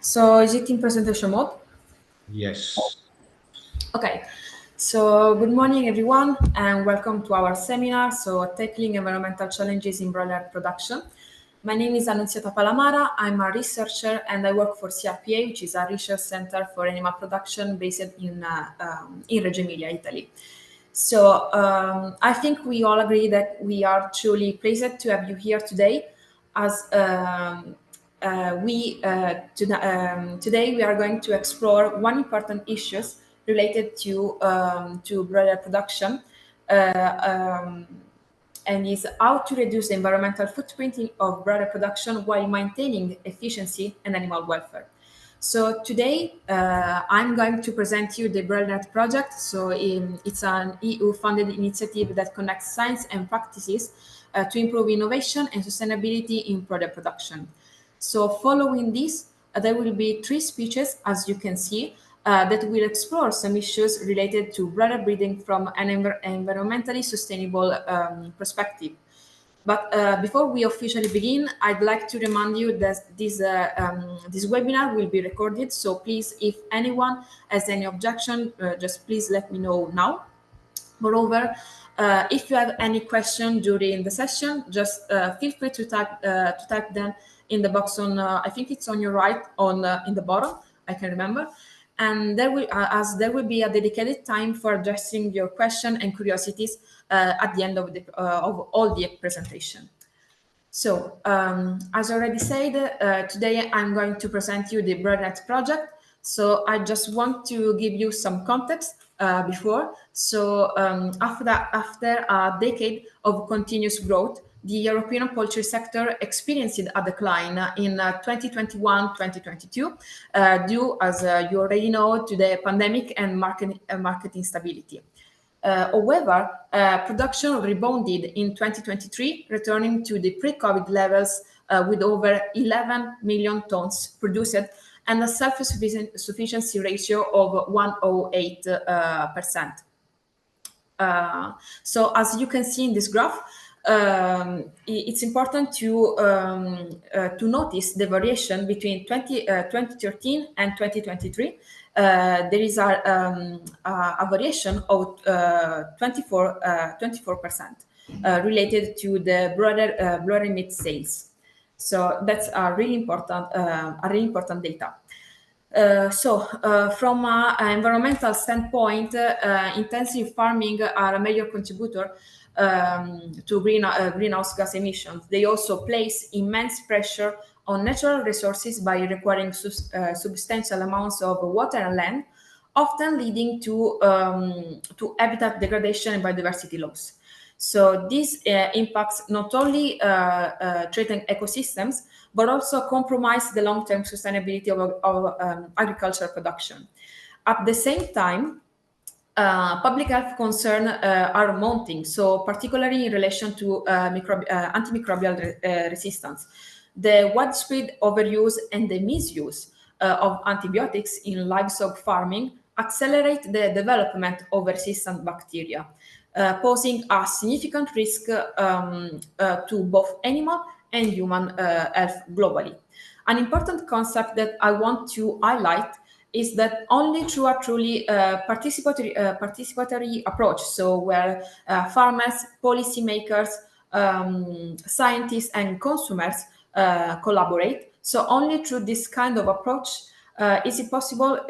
So is it in presentation mode? Yes. Okay. So good morning, everyone, and welcome to our seminar, Tackling Environmental Challenges in Broiler Production. My name is Annunziata Palamara. I'm a researcher and I work for CRPA, which is a research center for animal production based in Reggio Emilia, Italy. So I think we all agree that we are truly pleased to have you here today, as today we are going to explore one important issue related to broiler production, and is how to reduce the environmental footprint of broiler production while maintaining efficiency and animal welfare. So today I'm going to present you the BroilerNet project. So it's an EU-funded initiative that connects science and practices to improve innovation and sustainability in broiler production. So following this, there will be 3 speeches, as you can see, that will explore some issues related to broiler breeding from an environmentally sustainable perspective. But before we officially begin, I'd like to remind you that this webinar will be recorded. So please, if anyone has any objection, just please let me know now. Moreover, if you have any question during the session, just feel free to type them in the box on, I think it's on your right, in the bottom, I can remember. And there will be a dedicated time for addressing your question and curiosities at the end of all the presentation. So, as already said, today I'm going to present you the BroilerNet project. So I just want to give you some context before. So after a decade of continuous growth, the European poultry sector experienced a decline in 2021-2022 due, as you already know, to the pandemic and market instability. However, production rebounded in 2023, returning to the pre-COVID levels with over 11 million tons produced and a self-sufficiency ratio of 108%. So as you can see in this graph, it's important to notice the variation between 2013 and 2023. There is a variation of 24% related to the broiler meat sales. So that's a really important data. From an environmental standpoint, intensive farming are a major contributor to greenhouse gas emissions. They also place immense pressure on natural resources by requiring substantial amounts of water and land, often leading to habitat degradation and biodiversity loss. So this impacts not only threaten ecosystems, but also compromise the long-term sustainability of agricultural production. At the same time, public health concerns are mounting, so particularly in relation to antimicrobial resistance. The widespread overuse and the misuse of antibiotics in livestock farming accelerate the development of resistant bacteria, posing a significant risk to both animal and human health globally. An important concept that I want to highlight is that only through a truly participatory approach, so where farmers, policymakers, scientists, and consumers collaborate, so only through this kind of approach is it possible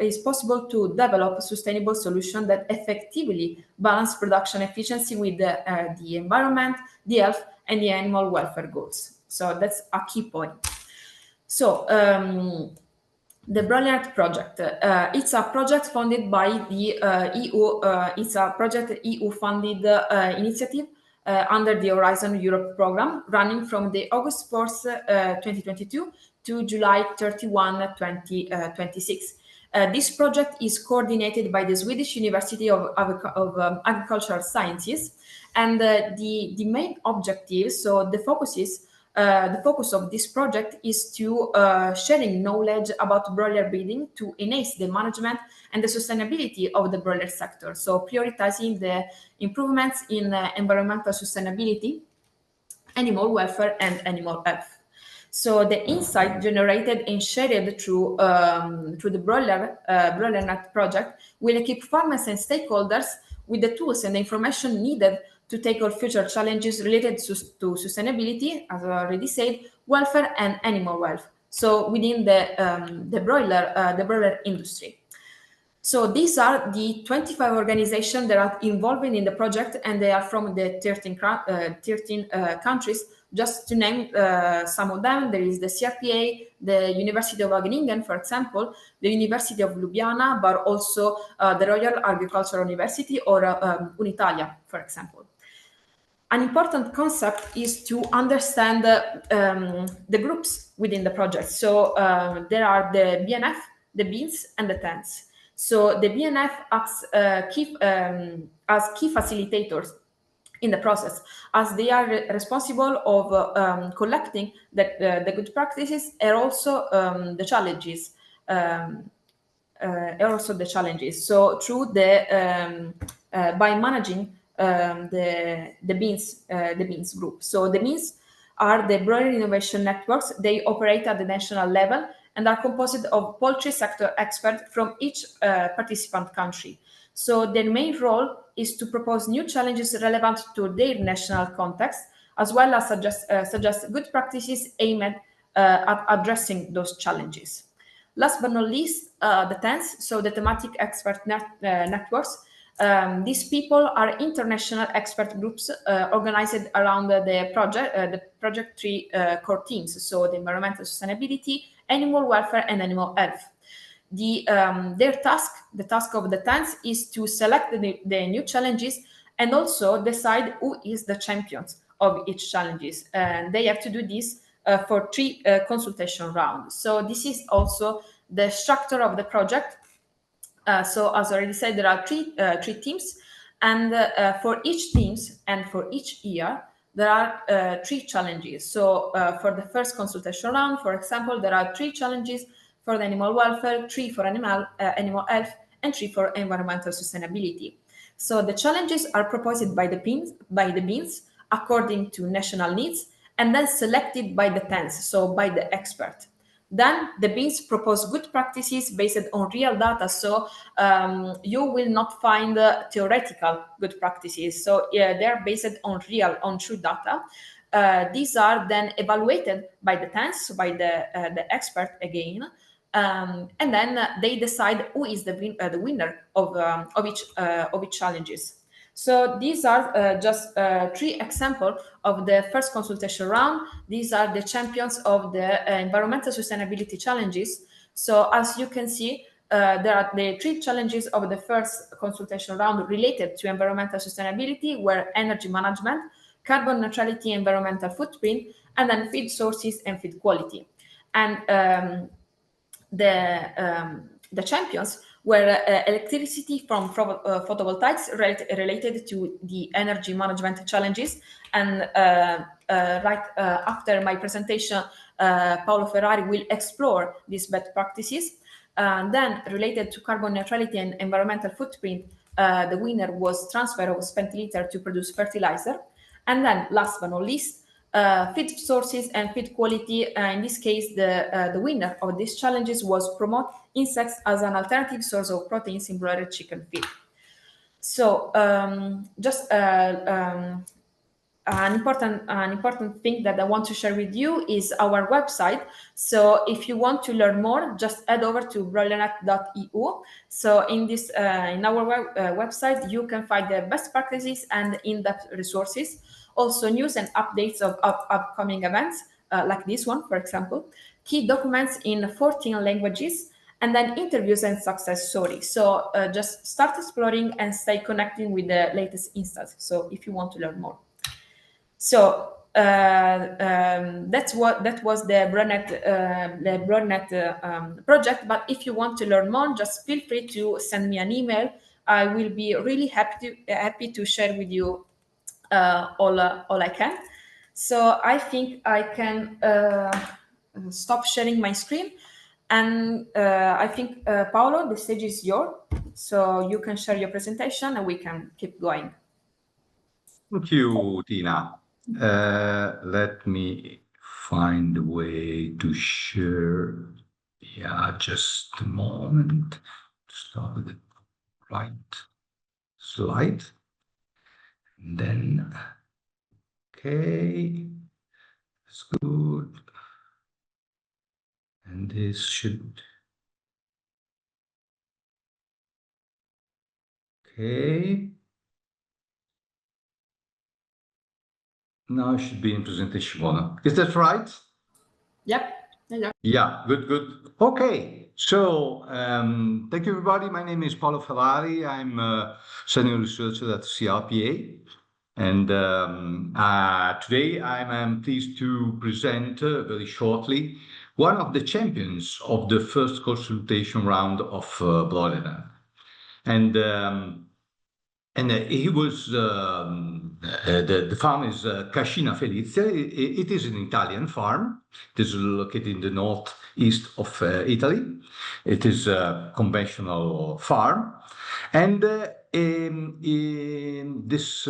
to develop a sustainable solution that effectively balance production efficiency with the environment, the health, and the animal welfare goals. So that's a key point. So the BroilerNet project, it's a project funded by the EU. It's a project EU-funded initiative under the Horizon Europe program, running from the August 4th, 2022 to July 31, 2026. This project is coordinated by the Swedish University of Agricultural Sciences, and the main objective, so the focus of this project is to sharing knowledge about broiler breeding to enhance the management and the sustainability of the broiler sector. So prioritizing the improvements in environmental sustainability, animal welfare, and animal health. So the insight generated and shared through the BroilerNet project will equip farmers and stakeholders with the tools and the information needed to tackle future challenges related to sustainability, as I already said, welfare and animal wealth. So within the broiler industry. So these are the 25 organizations that are involved in the project, and they are from the 13 countries. Just to name some of them, there is the CRPA, the University of Wageningen, for example, the University of Ljubljana, but also the Royal Agricultural University or Unitalia, for example. An important concept is to understand the groups within the project. So there are the BNF, the beans, and the TENS. So the BNF acts as key facilitators in the process, as they are responsible of collecting the good practices and also the challenges. So through the by managing the beans group. So the beans are the broiler innovation networks. They operate at the national level and are composed of poultry sector experts from each participant country. So their main role is to propose new challenges relevant to their national context, as well as suggest good practices aimed at addressing those challenges. Last but not least, the TENS, so the thematic expert networks. These people are international expert groups organized around the project three core themes, so the environmental sustainability, animal welfare, and animal health. Their task, the task of the TENS, is to select the new challenges and also decide who is the champions of each challenges. And they have to do this for 3 consultation rounds. So this is also the structure of the project. So as already said, there are three teams, and for each teams and for each year, there are 3 challenges. So for the first consultation round, for example, there are 3 challenges for the animal welfare, 3 for animal health, and 3 for environmental sustainability. So the challenges are proposed by the beans according to national needs, and then selected by the TENS, so by the expert. Then the beans propose good practices based on real data, so you will not find theoretical good practices. So they're based on true data. These are then evaluated by the TENS, by the expert again, and then they decide who is the winner of each challenges. So these are just 3 examples of the first consultation round. These are the champions of the environmental sustainability challenges. So as you can see, there are the 3 challenges of the first consultation round related to environmental sustainability, were energy management, carbon neutrality, environmental footprint, and then feed sources and feed quality. And the champions were electricity from photovoltaics related to the energy management challenges. And right after my presentation, Paolo Ferrari will explore these best practices. Then related to carbon neutrality and environmental footprint, the winner was transfer of spent litter to produce fertilizer. And then last but not least, feed sources and feed quality. In this case, the winner of these challenges was promote insects as an alternative source of proteins in broiler chicken feed. So just an important thing that I want to share with you is our website. So if you want to learn more, just head over to broilernet.eu. So in this in our website, you can find the best practices and in-depth resources. Also news and updates of upcoming events, like this one, for example, key documents in 14 languages, and then interviews and success stories. So just start exploring and stay connecting with the latest insights. So if you want to learn more. So that was the BroilerNet project. But if you want to learn more, just feel free to send me an email. I will be really happy to share with you all I can. So I think I can stop sharing my screen, and I think Paolo, the stage is yours, so you can share your presentation and we can keep going. Thank you, Tina. Let me find a way to share. Yeah, just a moment. Start with the right slide. And then, okay, that's good. And this should, okay. Now it should be in presentation one. Is that right? Yep. Yeah, good. Okay, so thank you, everybody. My name is Paolo Ferrari. I'm a senior researcher at CRPA. And today I'm pleased to present very shortly one of the champions of the first consultation round of BroilerNet. And he was, the farm is Cascina Felizia. It is an Italian farm. It is located in the northeast of Italy. It is a conventional farm. And this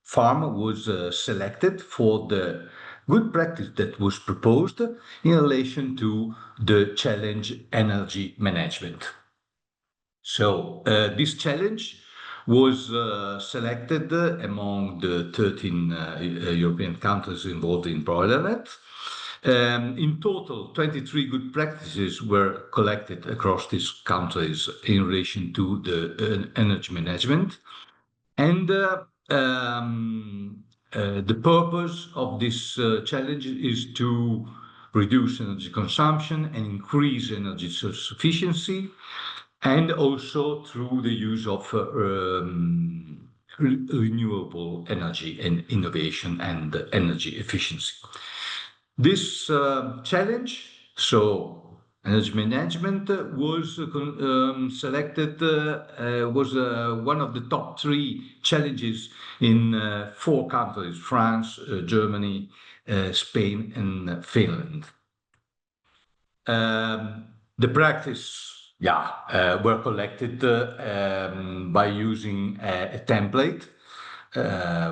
farm was selected for the good practice that was proposed in relation to the challenge energy management. So this challenge was selected among the 13 European countries involved in BroilerNet. In total, 23 good practices were collected across these countries in relation to the energy management. And the purpose of this challenge is to reduce energy consumption and increase energy sufficiency, and also through the use of renewable energy and innovation and energy efficiency. This challenge, so energy management, was selected, was one of the top 3 challenges in 4 countries: France, Germany, Spain, and Finland. The practice were collected by using a template,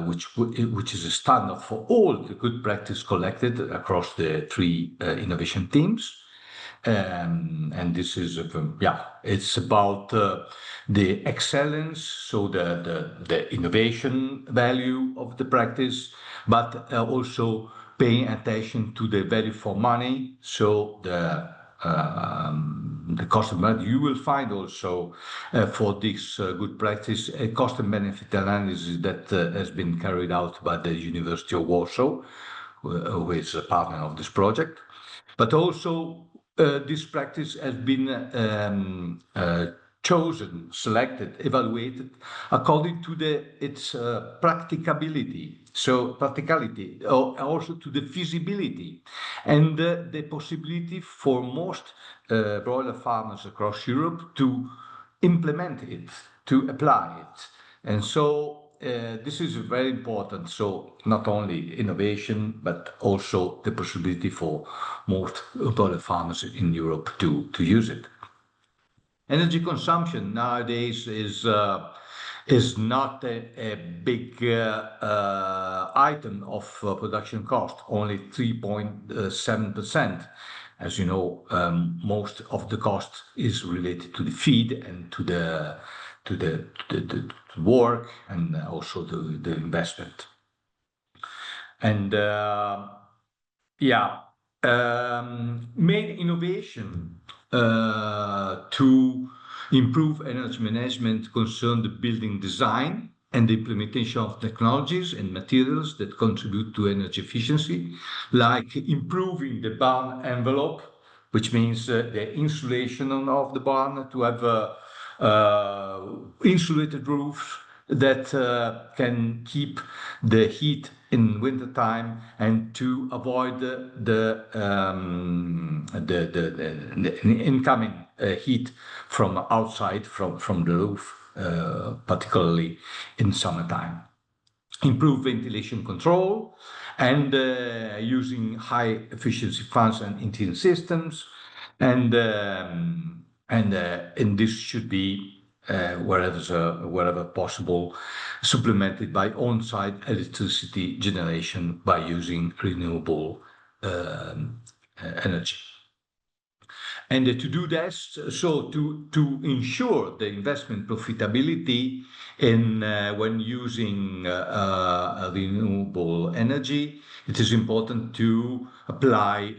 which is a standard for all the good practice collected across the 3 innovation teams. And this is, it's about the excellence, so the innovation value of the practice, but also paying attention to the value for money, so the cost of money. You will find also for this good practice a cost and benefit analysis that has been carried out by the University of Warsaw, who is a partner of this project. But also this practice has been chosen, selected, evaluated according to its practicability. So practicality, also to the feasibility and the possibility for most broiler farmers across Europe to implement it, to apply it. And so this is very important. So not only innovation, but also the possibility for most broiler farmers in Europe to use it. Energy consumption nowadays is not a big item of production cost, only 3.7%. As you know, most of the cost is related to the feed and to the work, and also the investment. And main innovation to improve energy management concern the building design and the implementation of technologies and materials that contribute to energy efficiency, like improving the barn envelope, which means the insulation of the barn, to have insulated roofs that can keep the heat in wintertime, and to avoid the incoming heat from outside, from the roof, particularly in summertime. Improve ventilation control and using high efficiency fans and interior systems, and this should be wherever possible, supplemented by on-site electricity generation by using renewable energy. And to do this, so to ensure the investment profitability when using renewable energy, it is important to apply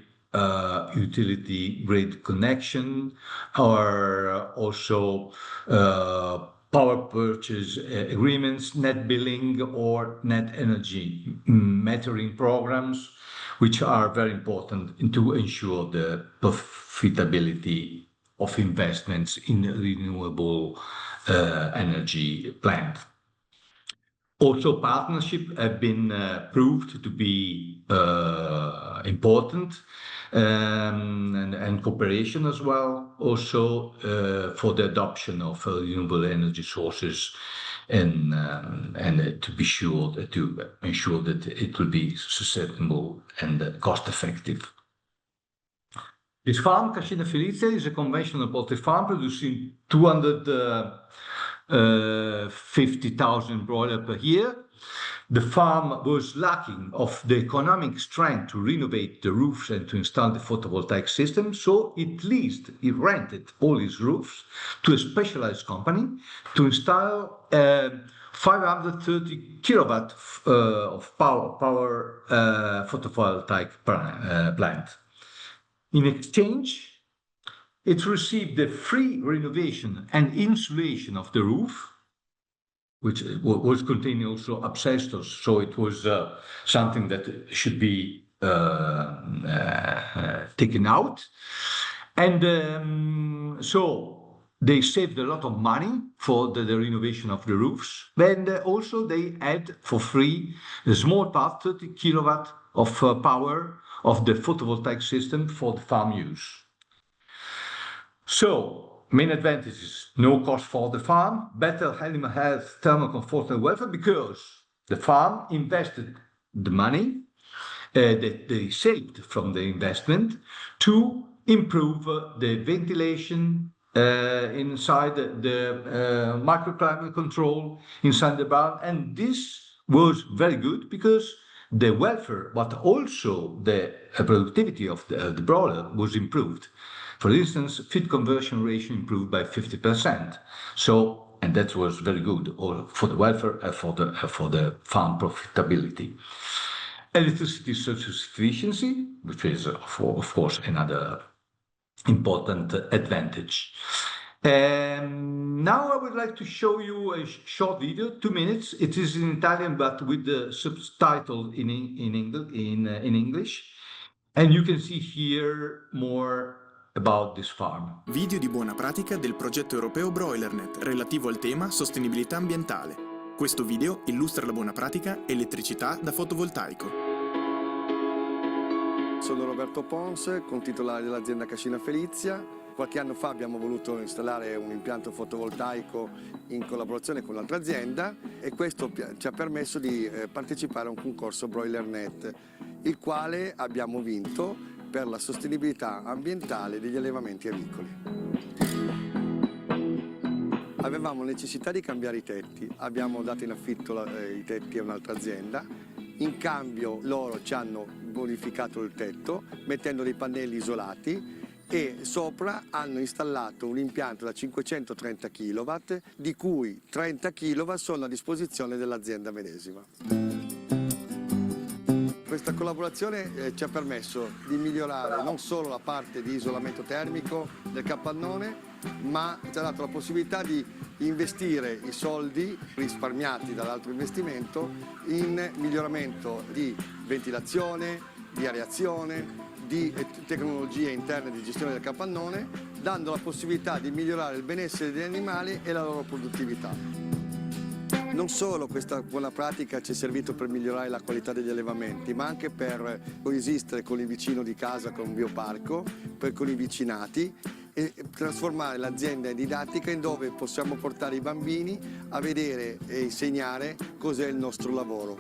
utility grid connection, or also power purchase agreements, net billing, or net energy metering programs, which are very important to ensure the profitability of investments in renewable energy plant. Also, partnership have been proved to be important, and cooperation as well, also for the adoption of renewable energy sources, and to ensure that it will be sustainable and cost effective. This farm, Cascina Felice, is a conventional poultry farm producing 250,000 broiler per year. The farm was lacking of the economic strength to renovate the roofs and to install the photovoltaic system, so it rented all his roofs to a specialized company to install 530 kilowatt of power photovoltaic plant. In exchange, it received the free renovation and insulation of the roof, which was containing also asbestos, so it was something that should be taken out. And so they saved a lot of money for the renovation of the roofs. And also they had for free a small part, 30 kilowatt of power of the photovoltaic system for the farm use. So, main advantages: no cost for the farm, better animal health, thermal comfort and welfare, because the farm invested the money that they saved from the investment to improve the ventilation inside the microclimate control inside the barn. And this was very good because the welfare, but also the productivity of the broiler was improved. For instance, feed conversion ratio improved by 50%. So, and that was very good for the welfare and for the farm profitability. Electricity self-sufficiency, which is of course another important advantage. And now I would like to show you a short video, 2 minutes. It is in Italian, but with the subtitle in English. And you can see here more about this farm. Video di buona pratica del progetto europeo BroilerNet relativo al tema sostenibilità ambientale. Questo video illustra la buona pratica elettricità da fotovoltaico. Sono Roberto Pons, contitolare dell'azienda Cascina Felizia. Qualche anno fa abbiamo voluto installare un impianto fotovoltaico in collaborazione con un'altra azienda e questo ci ha permesso di partecipare a un concorso BroilerNet, il quale abbiamo vinto per la sostenibilità ambientale degli allevamenti avicoli. Avevamo necessità di cambiare i tetti, abbiamo dato in affitto i tetti a un'altra azienda, in cambio loro ci hanno bonificato il tetto mettendo dei pannelli isolati e sopra hanno installato un impianto da 530 kW, di cui 30 kW sono a disposizione dell'azienda medesima. Questa collaborazione ci ha permesso di migliorare non solo la parte di isolamento termico del capannone, ma ci ha dato la possibilità di investire i soldi risparmiati dall'altro investimento in miglioramento di ventilazione, di areazione, di tecnologie interne di gestione del capannone, dando la possibilità di migliorare il benessere degli animali e la loro produttività. Non solo questa buona pratica ci è servito per migliorare la qualità degli allevamenti, ma anche per coesistere con il vicino di casa con un bioparco, con i vicinati e trasformare l'azienda in didattica in dove possiamo portare i bambini a vedere e insegnare cos'è il nostro lavoro.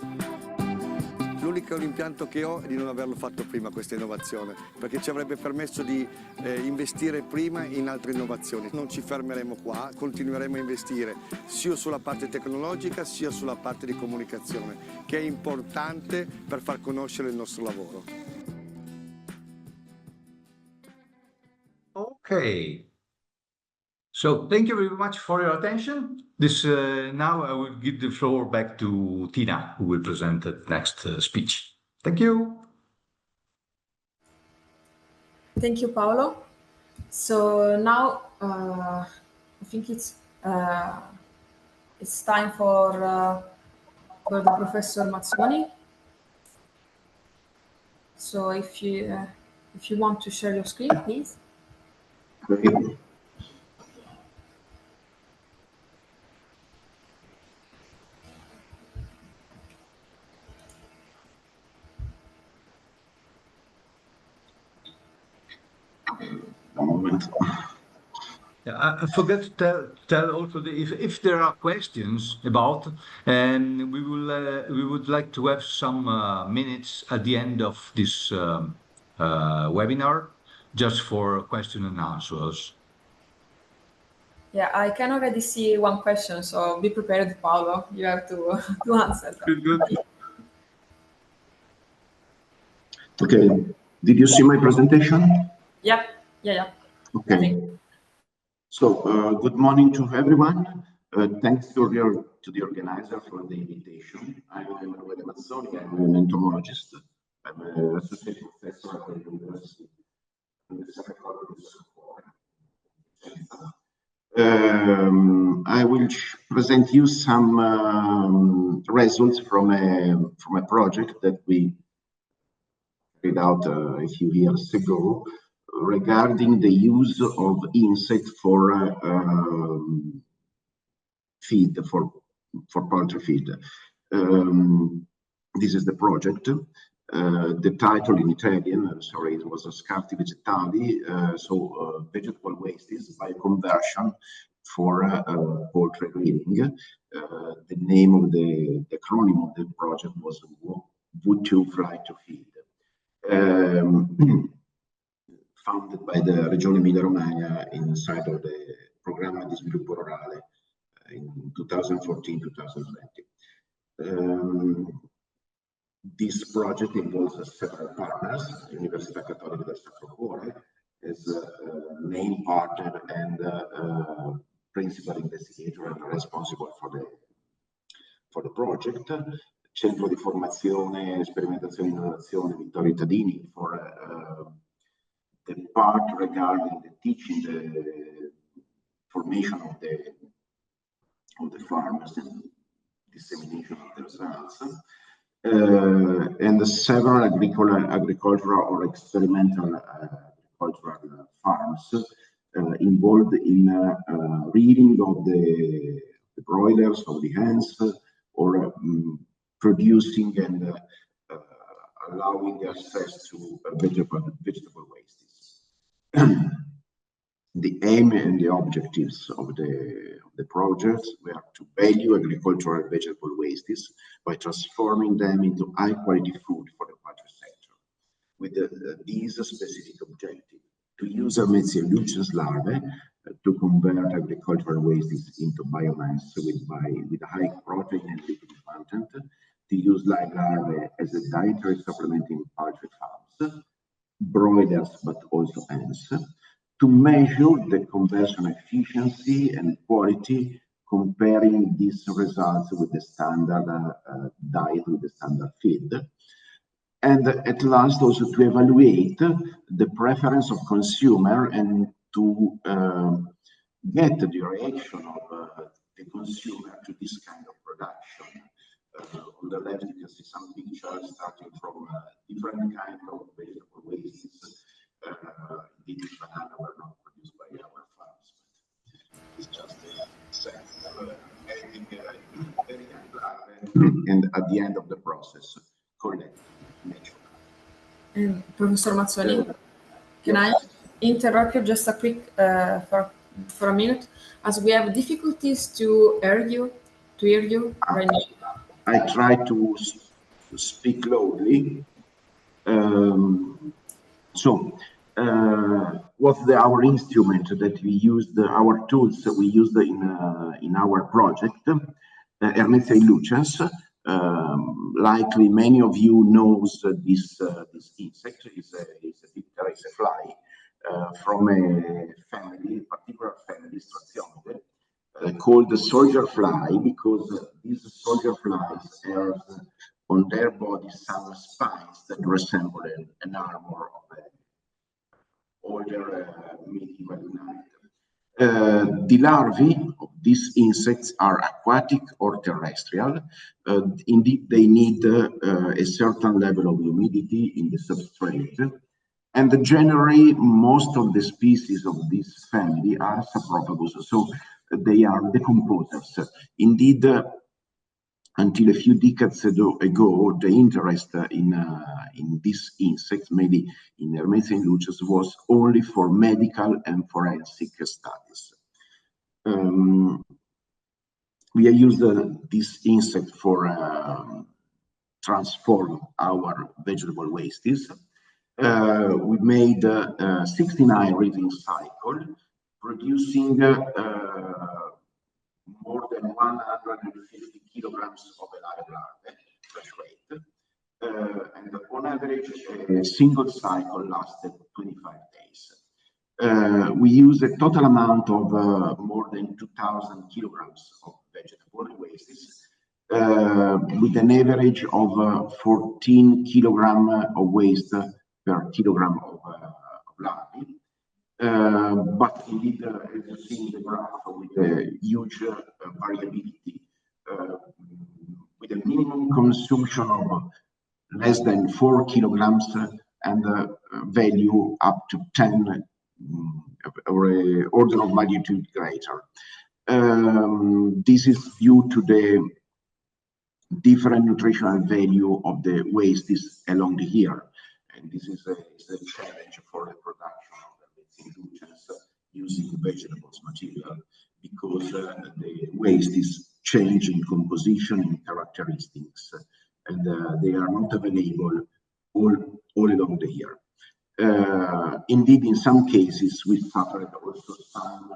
L'unico rimpianto che ho è di non averlo fatto prima questa innovazione, perché ci avrebbe permesso di investire prima in altre innovazioni. Non ci fermeremo qua, continueremo a investire sia sulla parte tecnologica sia sulla parte di comunicazione, che è importante per far conoscere il nostro lavoro. Okay. So thank you very much for your attention. Now I will give the floor back to Tina, who will present the next speech. Thank you. Thank you, Paolo. So now I think it's time for the Professor Mazzoni. So if you want to share your screen, please. Okay. A moment. Yeah, I forgot to tell also if there are questions about, and we would like to have some minutes at the end of this webinar just for question and answers. Yeah, I can already see one question, so be prepared, Paolo. You have to answer them. Good. Okay. Did you see my presentation? Yeah. Okay. So, good morning to everyone. Thanks to the organizer for the invitation. I'm Emanuele Mazzoni. I'm an entomologist. I'm an associate professor at the University in the Sacro. I will present you some results from a project that we carried out a few years ago regarding the use of insect for feed, for poultry feed. This is the project. The title in Italian, sorry, it was Scarti Vegetali, so vegetable wastes by conversion for poultry breeding. The name of the acronym of the project was Would You Fly to Feed? Founded by the Regione Emilia-Romagna inside of the Programma di Sviluppo Rurale in 2014-2020. This project involves several partners, Università, Cattolica del Sacro, Cuore as main partner and principal investigator and responsible for the project. Centro di Formazione, Sperimentazione e Innovazione Vittorio Tadini for the part regarding the teaching, the formation of the farmers and dissemination of the results, and several agricultural or experimental agricultural farms involved in rearing of the broilers, of the hens, or producing and allowing access to vegetable wastes. The aim and the objectives of the project were to value agricultural vegetable wastes by transforming them into high-quality food for the poultry sector, with these specific objective: to use Annunziata larvae to convert agricultural wastes into biomass with high protein and liquid content, to use live larvae as a dietary supplement in poultry farms, broilers, but also hens, to measure the conversion efficiency and quality, comparing these results with the standard diet, with the standard feed, and at last also to evaluate the preference of consumer and to get the reaction of the consumer to this kind of production. On the left, you can see some pictures starting from different kinds of vegetable wastes. These bananas were not produced by our farms, but it's just a sample, adding very young larvae, and at the end of the process, collect natural. Professor Mazzoni, can I interrupt you just a quick for a minute, as we have difficulties to hear you right now. I try to speak loudly. What's our instrument that we used, our tools that we used in our project, Ernesto Luchas. Likely many of you knows this insect. It's a fly from a family, particular family, Strationide, called the soldier fly, because these soldier flies have on their body some spines that resemble an armor of an older medieval knight. The larvae of these insects are aquatic or terrestrial. Indeed, they need a certain level of humidity in the substrate. And generally, most of the species of this family are saprophagus, so they are decomposers. Indeed, until a few decades ago, the interest in these insects, maybe in Ernesto Luchas, was only for medical and forensic studies. We used this insect for transform our vegetable wastes. We made 69 reading cycles, producing more than 150 kilograms of a live larvae, fresh weight. And on average, a single cycle lasted 25 days. We used a total amount of more than 2,000 kilograms of vegetable wastes, with an average of 14 kilograms of waste per kilogram of larvae. But indeed, as you see in the graph, with a huge variability, with a minimum consumption of less than 4 kilograms and value up to 10 or an order of magnitude greater. This is due to the different nutritional value of the wastes along the year. And this is a challenge for the production of the solutions using vegetables material, because the waste is changing composition and characteristics, and they are not available all along the year. Indeed, in some cases, we suffered also some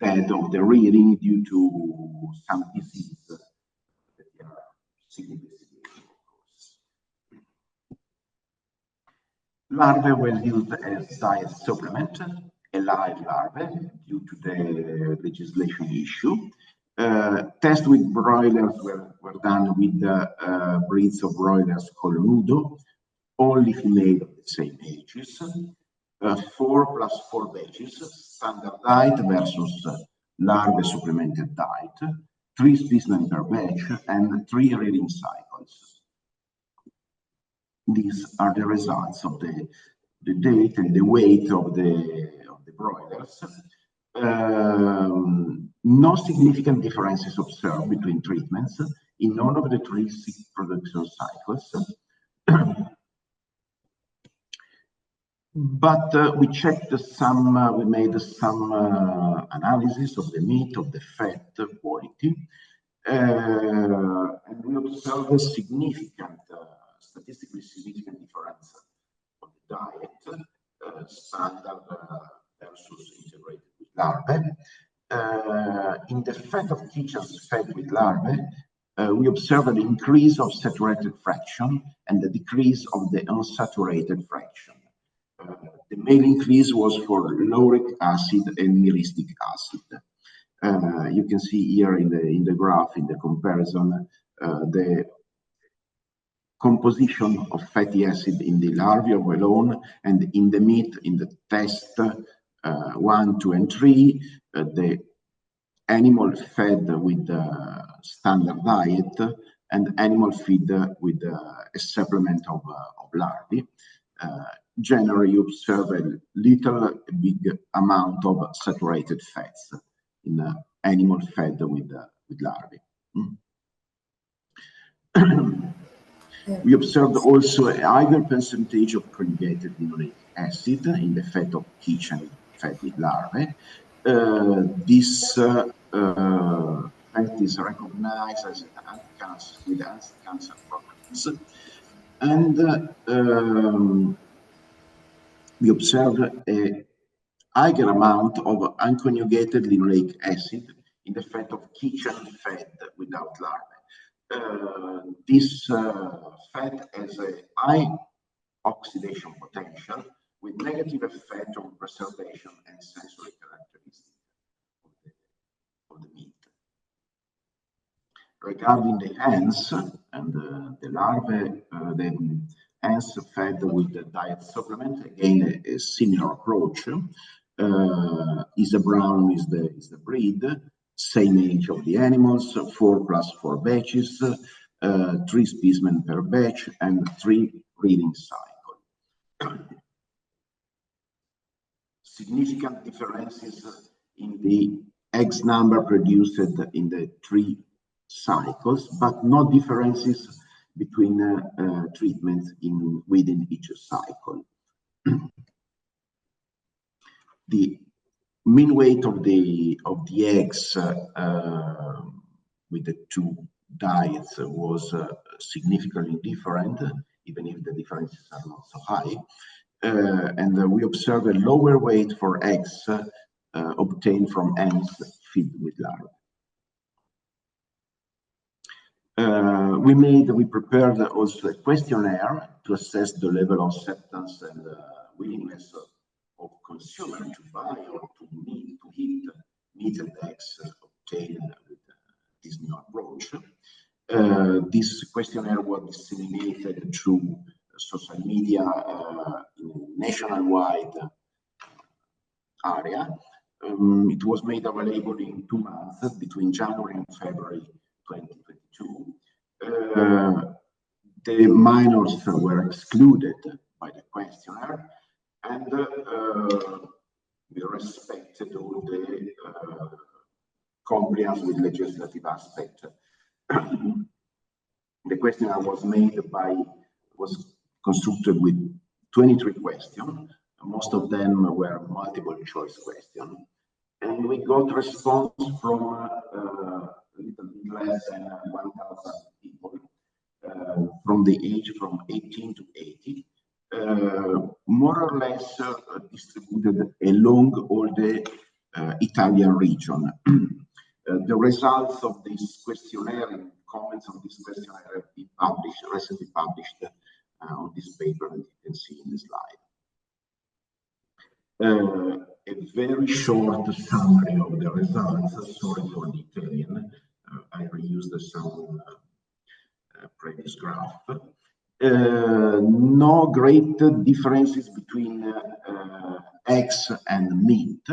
death of the rearing due to some disease that they are seeking investigation, of course. Larvae were used as diet supplement, a live larvae, due to the legislation issue. Tests with broilers were done with breeds of broilers called Nudo, only female of the same ages, 4+4 batches, standard diet versus larvae supplemented diet, 3 specimens per batch, and 3 rearing cycles. These are the results of the date and the weight of the broilers. No significant differences observed between treatments in none of the 3 production cycles. But we checked we made some analysis of the meat, of the fat quality, and we observed a significant, statistically significant difference of the diet, standard versus integrated with larvae. In the fat of kitchens fed with larvae, we observed an increase of saturated fraction and a decrease of the unsaturated fraction. The main increase was for lauric acid and myristic acid. You can see here in the graph, in the comparison, the composition of fatty acid in the larvae alone, and in the meat, in the test 1, 2, and 3, the animal fed with standard diet and animal feed with a supplement of larvae. Generally, you observe a big amount of saturated fats in animal fed with larvae. We observed also a higher percentage of conjugated linoleic acid in the fat of kitchen fed with larvae. This fat is recognized as anti-cancer with anti-cancer properties, and we observed a higher amount of unconjugated linoleic acid in the fat of kitchen fed without larvae. This fat has a high oxidation potential with negative effect on preservation and sensory characteristics of the meat. Regarding the ants and the larvae, the ants fed with the diet supplement, again a similar approach. Isa Brown is the breed, same age of the animals, 4 + 4 batches, 3 specimens per batch, and 3 breeding cycles. Significant differences in the eggs number produced in the 3 cycles, but no differences between treatments within each cycle. The mean weight of the eggs with the 2 diets was significantly different, even if the differences are not so high. And we observe a lower weight for eggs obtained from ants fed with larvae. We prepared also a questionnaire to assess the level of acceptance and willingness of consumer to buy or to eat meat and eggs obtained with this new approach. This questionnaire was disseminated through social media in a nationwide area. It was made available in 2 months between January and February 2022. The minors were excluded by the questionnaire, and we respected all the compliance with legislative aspect. The questionnaire was constructed with 23 questions. Most of them were multiple choice questions, and we got response from a little bit less than 1,000 people from the age from 18 to 80, more or less distributed along all the Italian region. The results of this questionnaire and comments on this questionnaire have been published, recently published on this paper that you can see in the slide. A very short summary of the results. Sorry for the Italian. I reused some previous graph. No great differences between eggs and meat.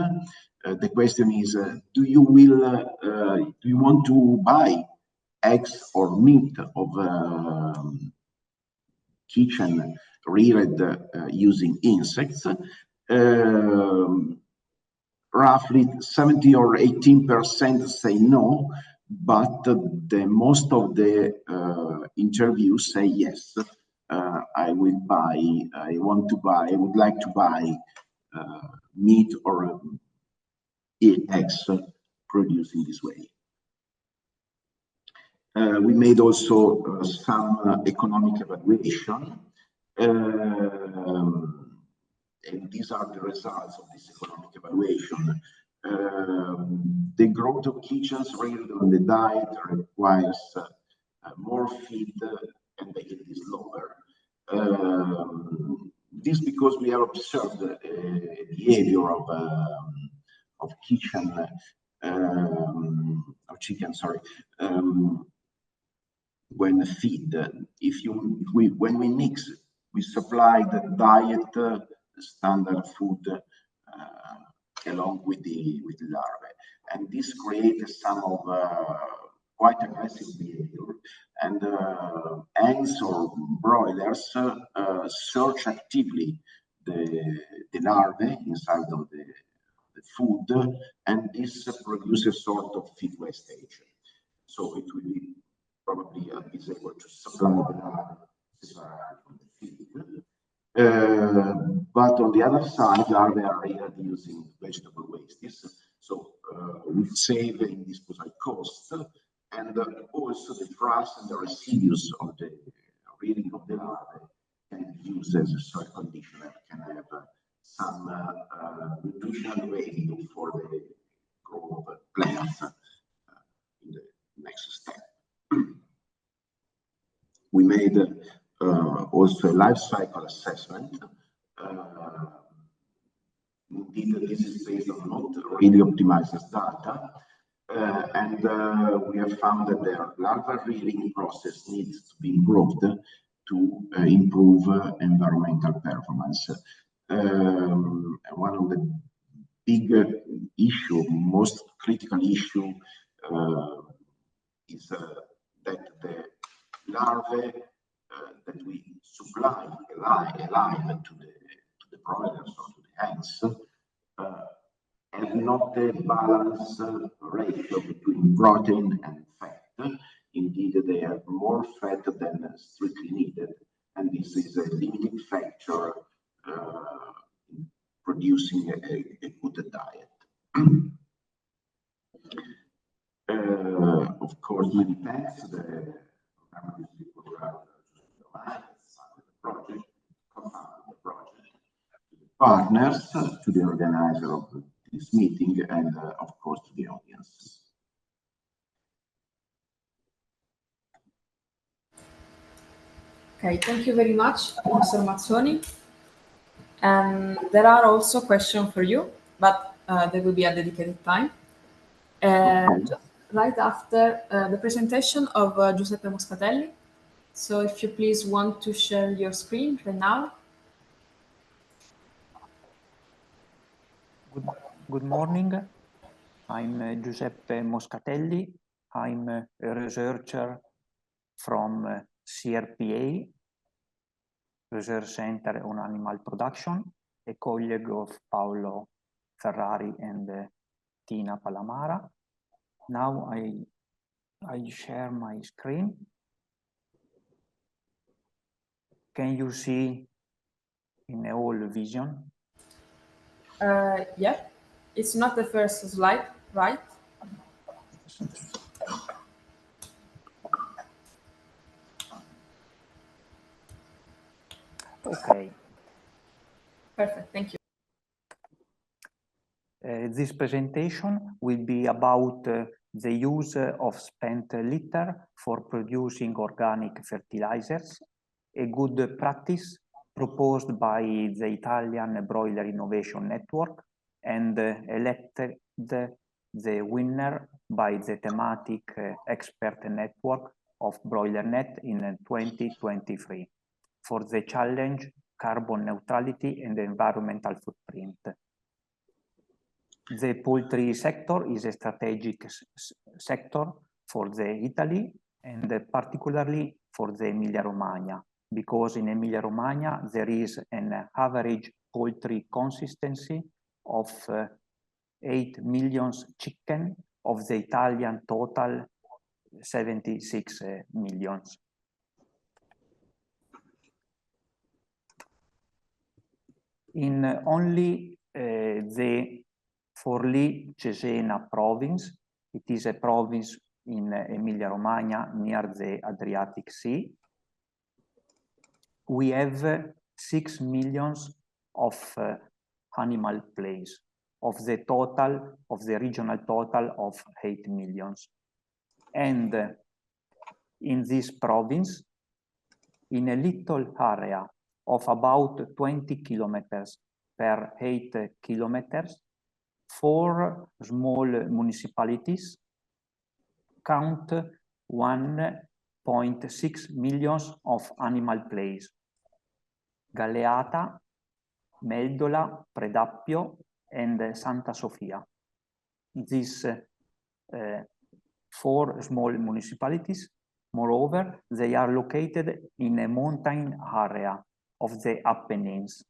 The question is, do you want to buy eggs or meat of kitchen reared using insects? Roughly 70 or 18% say no, but most of the interviews say yes. I would like to buy meat or eggs produced in this way. We made also some economic evaluation, and these are the results of this economic evaluation. The growth of kitchens reared on the diet requires more feed, and the yield is lower. This because we have observed a behavior of chicken, when feed. When we mix, we supply the diet standard food along with the larvae, and this creates some of quite aggressive behavior. And ants or broilers search actively the larvae inside of the food, and this produces a sort of feed wastage. So it will be probably unable to supply the larvae from the feed. But on the other side, larvae are reared using vegetable wastes. So would save in disposal costs, and also the trash and the residues of the rearing of the larvae can be used as a soil conditioner, can have some nutritional value for the growth of plants in the next step. We made also a life cycle assessment. Indeed, this is based on not really optimized data, and we have found that the larval rearing process needs to be improved to improve environmental performance. One of the big most critical issue is that the larvae that we supply alive to the broilers or to the hens have not a balanced ratio between protein and fat. Indeed, they have more fat than strictly needed, and this is a limiting factor in producing a good diet. Of course, many thanks to the project, partners, to the organizer of this meeting, and of course to the audience. Okay, thank you very much, Mr. Mazzoni. And there are also questions for you, but there will be a dedicated time. Just right after the presentation of Giuseppe Moscatelli. So if you please want to share your screen right now. Good morning. I'm Giuseppe Moscatelli. I'm a researcher from CRPA, Research Center on Animal Production, a colleague of Paolo Ferrari and Tina Palamara. Now I share my screen. Can you see in all vision? Yeah, it's not the first slide, right? Okay. Perfect, thank you. This presentation will be about the use of spent litter for producing organic fertilizers, a good practice proposed by the Italian Broiler Innovation Network and elected the winner by the thematic expert network of BroilerNet in 2023 for the challenge carbon neutrality and environmental footprint. The poultry sector is a strategic sector for Italy and particularly for the Emilia-Romagna, because in Emilia-Romagna there is an average poultry consistency of 8 million chicken of the Italian total 76 millions. In only the Forlì-Cesena province, it is a province in Emilia-Romagna near the Adriatic Sea, we have 6 million of animal plays of the total of the regional total of 8 million. And in this province, in a little area of about 20 kilometers per 8 kilometers, 4 small municipalities count 1.6 million of animal plays. Galleata, Meldola, Predappio, and Santa Sofia. These 4 small municipalities, moreover, they are located in a mountain area of the Apennines.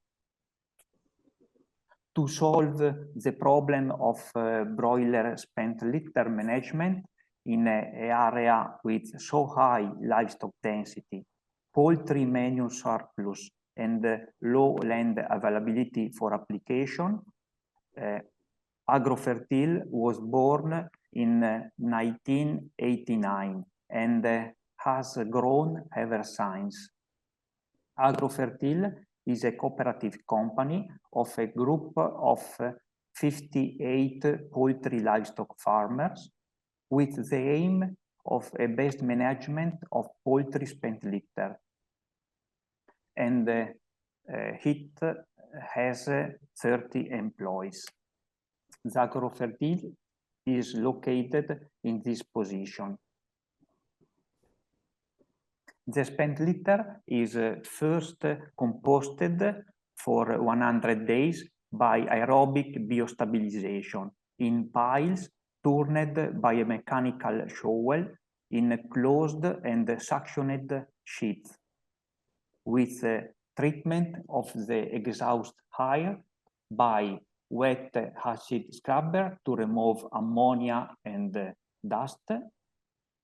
To solve the problem of broiler spent litter management in an area with so high livestock density, poultry manure surplus, and low land availability for application, Agrofertil was born in 1989 and has grown ever since. Agrofertil is a cooperative company of a group of 58 poultry livestock farmers with the aim of a best management of poultry spent litter. And it has 30 employees. Agrofertil is located in this position. The spent litter is first composted for 100 days by aerobic biostabilization in piles turned by a mechanical shovel in a closed and suctioned sheath with treatment of the exhaust air by wet acid scrubber to remove ammonia and dust,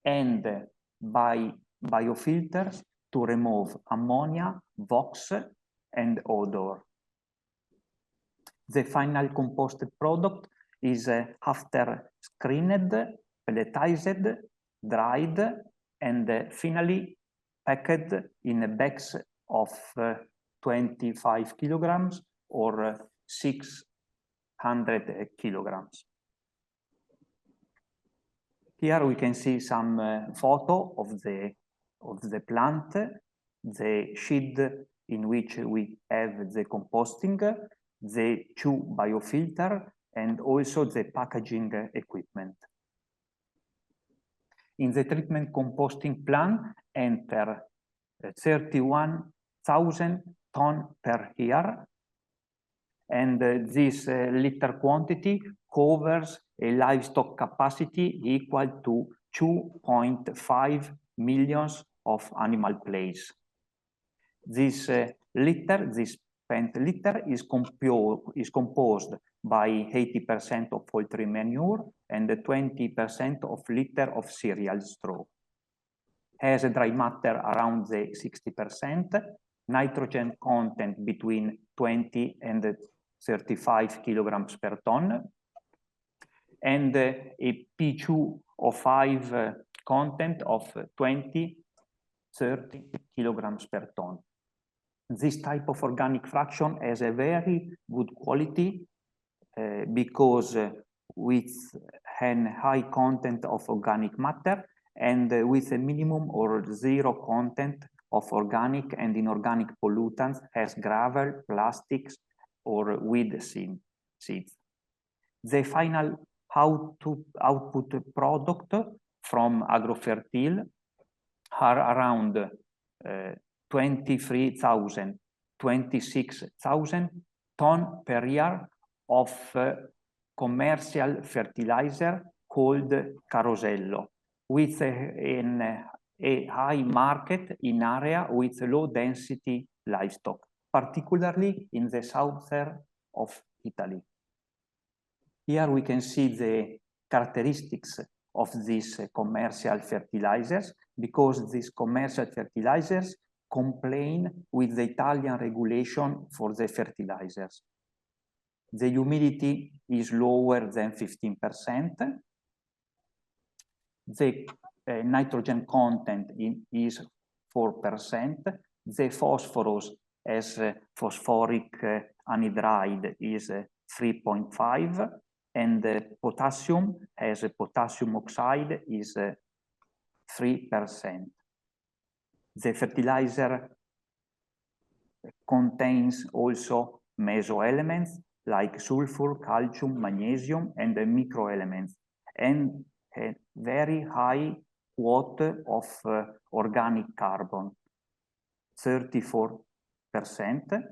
and by biofilters to remove ammonia, VOX, and odor. The final composted product is after screened, pelletized, dried, and finally packed in bags of 25 kilograms or 600 kilograms. Here we can see some photo of the plant, the shed in which we have the composting, the 2 biofilter, and also the packaging equipment. In the treatment composting plant enter 31,000 tons per year, and this litter quantity covers a livestock capacity equal to 2.5 million of animal place. This litter, this spent litter is composed by 80% of poultry manure and 20% of litter of cereal straw. Has a dry matter around the 60%, nitrogen content between 20 and 35 kilograms per ton, and a P2O5 content of 20-30 kilograms per ton. This type of organic fraction has a very good quality because with a high content of organic matter and with a minimum or 0 content of organic and inorganic pollutants as gravel, plastics, or weed seeds. The final output product from Agrofertil are around 23,000, 26,000 tons per year of commercial fertilizer called Carosello, with a high market in area with low density livestock, particularly in the southern of Italy. Here we can see the characteristics of these commercial fertilizers, because these commercial fertilizers comply with the Italian regulation for the fertilizers. The humidity is lower than 15%. The nitrogen content is 4%. The phosphorus as phosphoric anhydride is 3.5, and the potassium as a potassium oxide is 3%. The fertilizer contains also mesoelements like sulfur, calcium, magnesium, and the microelements, and a very high quota of organic carbon, 34%,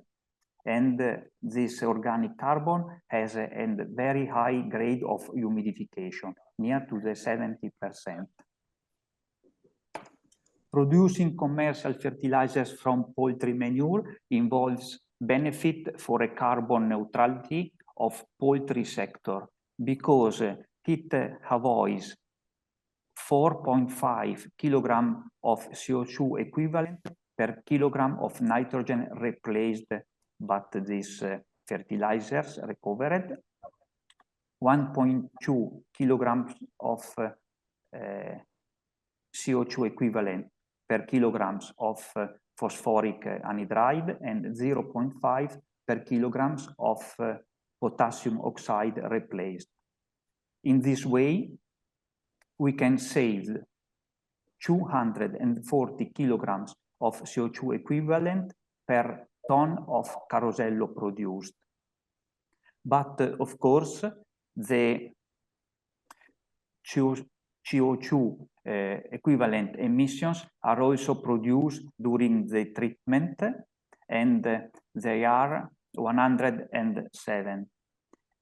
and this organic carbon has a very high grade of humidification, near to the 70%. Producing commercial fertilizers from poultry manure involves benefit for a carbon neutrality of poultry sector, because it avoids 4.5 kilogram of CO2 equivalent per kilogram of nitrogen replaced, but these fertilizers recovered, 1.2 kilograms of CO2 equivalent per kilograms of phosphoric anhydride and 0.5 per kilograms of potassium oxide replaced. In this way, we can save 240 kilograms of CO2 equivalent per ton of carosello produced. But of course, the CO2 equivalent emissions are also produced during the treatment, and they are 107,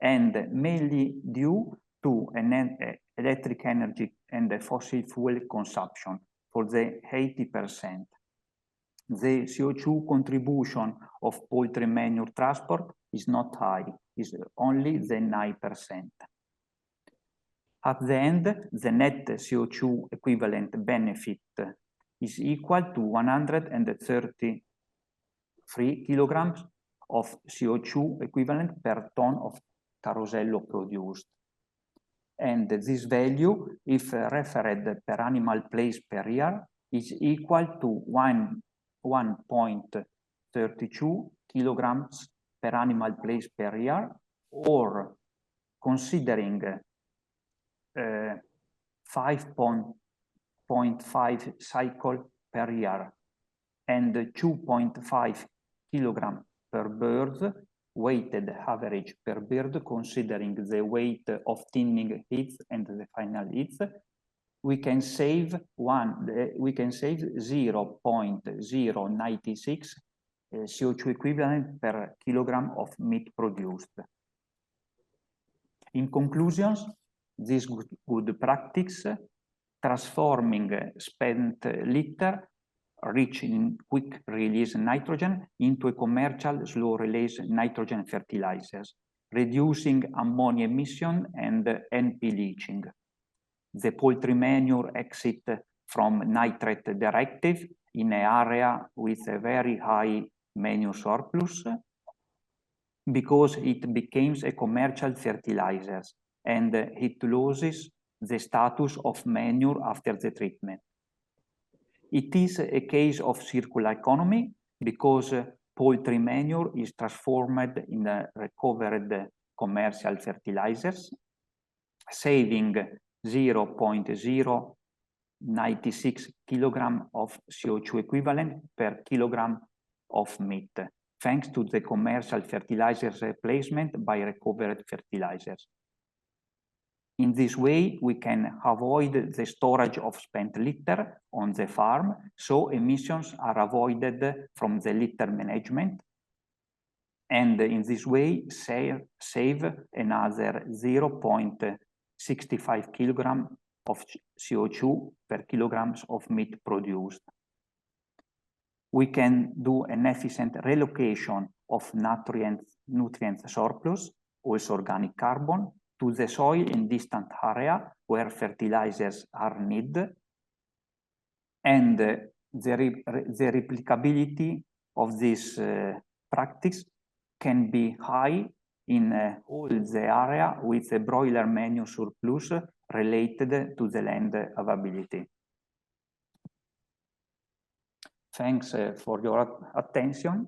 and mainly due to an electric energy and the fossil fuel consumption for the 80%. The CO2 contribution of poultry manure transport is not high, is only the 9%. At the end, the net CO2 equivalent benefit is equal to 133 kilograms of CO2 equivalent per ton of carosello produced. And this value, if referred per animal place per year, is equal to 1.32 kilograms per animal place per year, or considering 5.5 cycle per year and 2.5 kilogram per bird, weighted average per bird, considering the weight of thinning heads and the final heads, we can save 0.096 CO2 equivalent per kilogram of meat produced. In conclusions, this good practice, transforming spent litter rich in quick release nitrogen into a commercial slow release nitrogen fertilizers, reducing ammonia emission and NP leaching. The poultry manure exit from nitrate directive in an area with a very high manure surplus, because it becomes a commercial fertilizer and it loses the status of manure after the treatment. It is a case of circular economy, because poultry manure is transformed in recovered commercial fertilizers, saving 0.096 kilogram of CO2 equivalent per kilogram of meat, thanks to the commercial fertilizers replacement by recovered fertilizers. In this way, we can avoid the storage of spent litter on the farm, so emissions are avoided from the litter management. And in this way, save another 0.65 kilogram of CO2 per kilograms of meat produced. We can do an efficient relocation of nutrient surplus, also organic carbon, to the soil in distant area where fertilizers are needed, and the replicability of this practice can be high in all the area with a broiler manure surplus related to the land availability. Thanks for your attention.